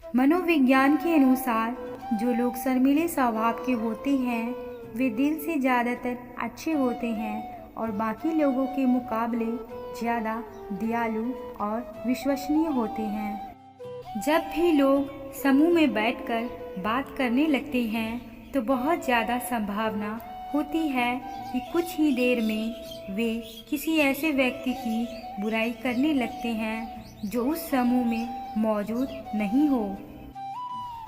मनोविज्ञान के अनुसार जो लोग शर्मीले स्वभाव के होते हैं वे दिल से ज़्यादातर अच्छे होते हैं और बाकी लोगों के मुकाबले ज़्यादा दयालु और विश्वसनीय होते हैं। जब भी लोग समूह में बैठकर बात करने लगते हैं तो बहुत ज़्यादा संभावना होती है कि कुछ ही देर में वे किसी ऐसे व्यक्ति की बुराई करने लगते हैं जो उस समूह में मौजूद नहीं हो।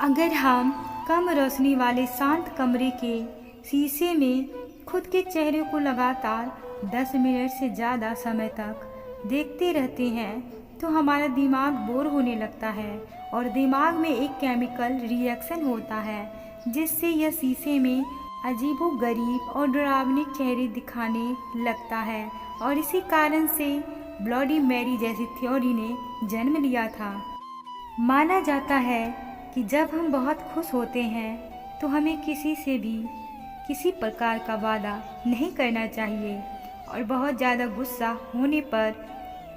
अगर हम कम रोशनी वाले शांत कमरे के शीशे में खुद के चेहरे को लगातार 10 मिनट से ज़्यादा समय तक देखते रहते हैं तो हमारा दिमाग बोर होने लगता है और दिमाग में एक केमिकल रिएक्शन होता है जिससे यह शीशे में अजीबोगरीब और डरावने चेहरे दिखाने लगता है और इसी कारण से ब्लडी मैरी जैसी थ्योरी ने जन्म लिया था। माना जाता है कि जब हम बहुत खुश होते हैं तो हमें किसी से भी किसी प्रकार का वादा नहीं करना चाहिए और बहुत ज़्यादा गुस्सा होने पर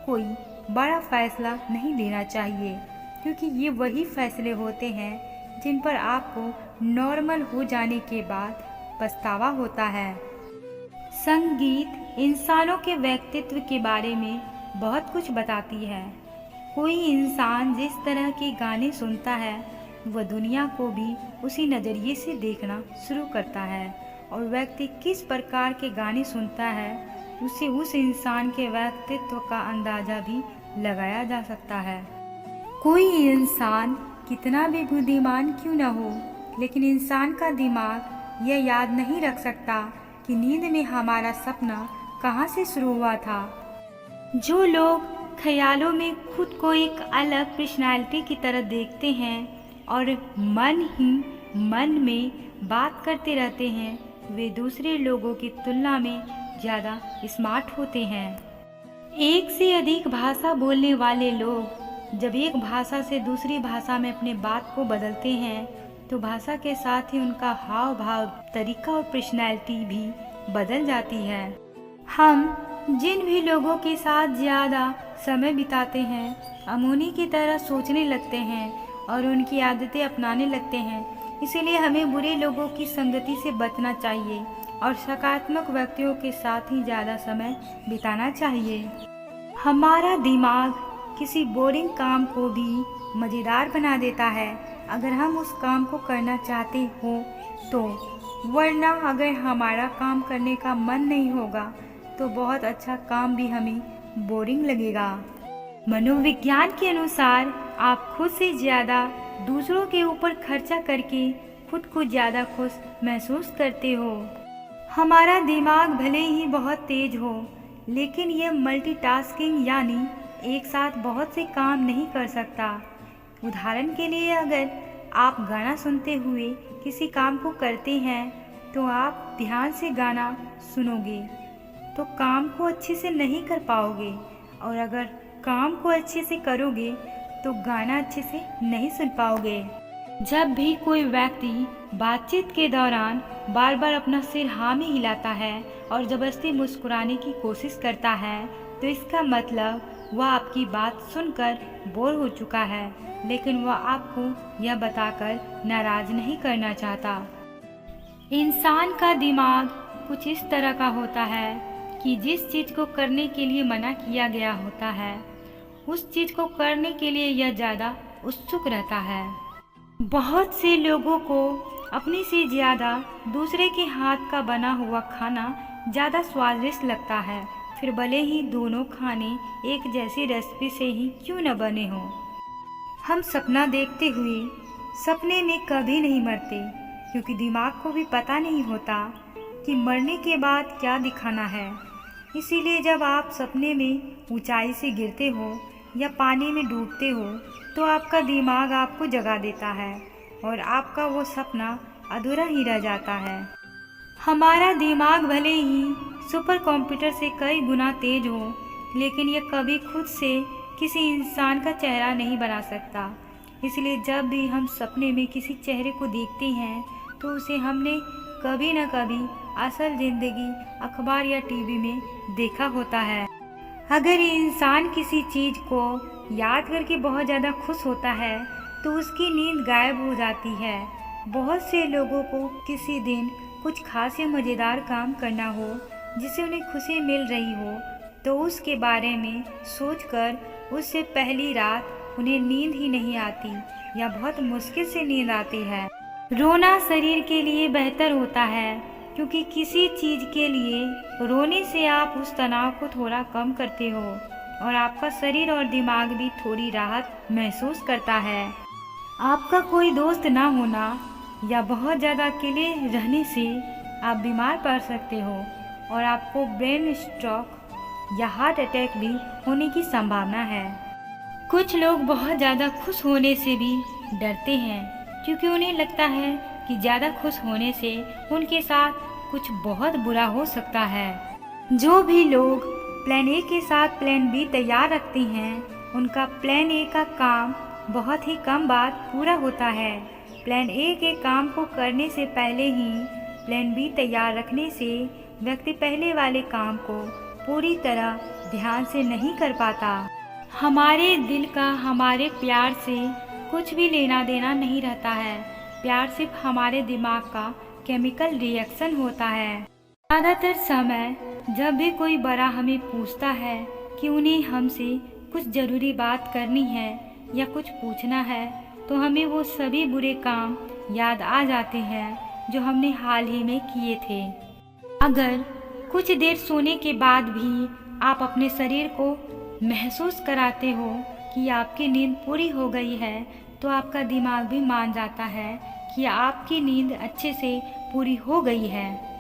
कोई बड़ा फैसला नहीं लेना चाहिए क्योंकि ये वही फैसले होते हैं जिन पर आपको नॉर्मल हो जाने के बाद पछतावा होता है। संगीत इंसानों के व्यक्तित्व के बारे में बहुत कुछ बताती है। कोई इंसान जिस तरह के गाने सुनता है वह दुनिया को भी उसी नज़रिए से देखना शुरू करता है और व्यक्ति किस प्रकार के गाने सुनता है उसे उस इंसान के व्यक्तित्व का अंदाज़ा भी लगाया जा सकता है। कोई इंसान कितना भी बुद्धिमान क्यों न हो लेकिन इंसान का दिमाग यह याद नहीं रख सकता कि नींद में हमारा सपना कहाँ से शुरू हुआ था। जो लोग ख्यालों में खुद को एक अलग पर्सनालिटी की तरह देखते हैं और मन ही मन में बात करते रहते हैं वे दूसरे लोगों की तुलना में ज़्यादा स्मार्ट होते हैं। एक से अधिक भाषा बोलने वाले लोग जब एक भाषा से दूसरी भाषा में अपने बात को बदलते हैं तो भाषा के साथ ही उनका हाव भाव, तरीका और पर्सनैलिटी भी बदल जाती है। हम जिन भी लोगों के साथ ज़्यादा समय बिताते हैं हम उन्हीं की तरह सोचने लगते हैं और उनकी आदतें अपनाने लगते हैं। इसीलिए हमें बुरे लोगों की संगति से बचना चाहिए और सकारात्मक व्यक्तियों के साथ ही ज़्यादा समय बिताना चाहिए। हमारा दिमाग किसी बोरिंग काम को भी मज़ेदार बना देता है अगर हम उस काम को करना चाहते हो तो, वरना अगर हमारा काम करने का मन नहीं होगा तो बहुत अच्छा काम भी हमें बोरिंग लगेगा। मनोविज्ञान के अनुसार आप खुद से ज़्यादा दूसरों के ऊपर खर्चा करके खुद को ज़्यादा खुश महसूस करते हो। हमारा दिमाग भले ही बहुत तेज हो लेकिन यह मल्टीटास्किंग यानी एक साथ बहुत से काम नहीं कर सकता। उदाहरण के लिए अगर आप गाना सुनते हुए किसी काम को करते हैं तो आप ध्यान से गाना सुनोगे तो काम को अच्छे से नहीं कर पाओगे और अगर काम को अच्छे से करोगे तो गाना अच्छे से नहीं सुन पाओगे। जब भी कोई व्यक्ति बातचीत के दौरान बार बार अपना सिर हाँ में हिलाता है और ज़बरदस्ती मुस्कुराने की कोशिश करता है तो इसका मतलब वह आपकी बात सुनकर बोर हो चुका है लेकिन वह आपको यह बताकर नाराज़ नहीं करना चाहता। इंसान का दिमाग कुछ इस तरह का होता है कि जिस चीज़ को करने के लिए मना किया गया होता है उस चीज़ को करने के लिए यह ज़्यादा उत्सुक रहता है। बहुत से लोगों को अपने से ज़्यादा दूसरे के हाथ का बना हुआ खाना ज़्यादा स्वादिष्ट लगता है, फिर भले ही दोनों खाने एक जैसी रेसिपी से ही क्यों न बने हों। हम सपना देखते हुए सपने में कभी नहीं मरते क्योंकि दिमाग को भी पता नहीं होता कि मरने के बाद क्या दिखाना है। इसीलिए जब आप सपने में ऊंचाई से गिरते हो या पानी में डूबते हो तो आपका दिमाग आपको जगा देता है और आपका वो सपना अधूरा ही रह जाता है। हमारा दिमाग भले ही सुपर कंप्यूटर से कई गुना तेज हो लेकिन यह कभी खुद से किसी इंसान का चेहरा नहीं बना सकता। इसलिए जब भी हम सपने में किसी चेहरे को देखते हैं तो उसे हमने कभी न कभी असल ज़िंदगी अखबार या टीवी में देखा होता है। अगर इंसान किसी चीज़ को याद करके बहुत ज़्यादा खुश होता है तो उसकी नींद गायब हो जाती है। बहुत से लोगों को किसी दिन कुछ खास या मज़ेदार काम करना हो जिससे उन्हें खुशी मिल रही हो, तो उसके बारे में सोचकर उससे पहली रात उन्हें नींद ही नहीं आती या बहुत मुश्किल से नींद आती है। रोना शरीर के लिए बेहतर होता है, क्योंकि किसी चीज़ के लिए रोने से आप उस तनाव को थोड़ा कम करते हो और आपका शरीर और दिमाग भी थोड़ी राहत महसूस करता है। आपका कोई दोस्त ना होना या बहुत ज़्यादा अकेले रहने से आप बीमार पड़ सकते हो और आपको ब्रेन स्ट्रोक या हार्ट अटैक भी होने की संभावना है। कुछ लोग बहुत ज़्यादा खुश होने से भी डरते हैं, क्योंकि उन्हें लगता है कि ज़्यादा खुश होने से उनके साथ कुछ बहुत बुरा हो सकता है। जो भी लोग प्लान ए के साथ प्लान बी तैयार रखते हैं, उनका प्लान ए का काम बहुत ही कम बार पूरा होता है। प्लान ए के काम को करने से पहले ही प्लान बी तैयार रखने से व्यक्ति पहले वाले काम को पूरी तरह ध्यान से नहीं कर पाता। हमारे दिल का हमारे प्यार से कुछ भी लेना देना नहीं रहता है। प्यार सिर्फ हमारे दिमाग का केमिकल रिएक्शन होता है। ज़्यादातर समय जब भी कोई बड़ा हमें पूछता है कि उन्हें हमसे कुछ ज़रूरी बात करनी है या कुछ पूछना है, तो हमें वो सभी बुरे काम याद आ जाते हैं जो हमने हाल ही में किए थे। अगर कुछ देर सोने के बाद भी आप अपने शरीर को महसूस कराते हो कि आपकी नींद पूरी हो गई है, तो आपका दिमाग भी मान जाता है कि आपकी नींद अच्छे से पूरी हो गई है।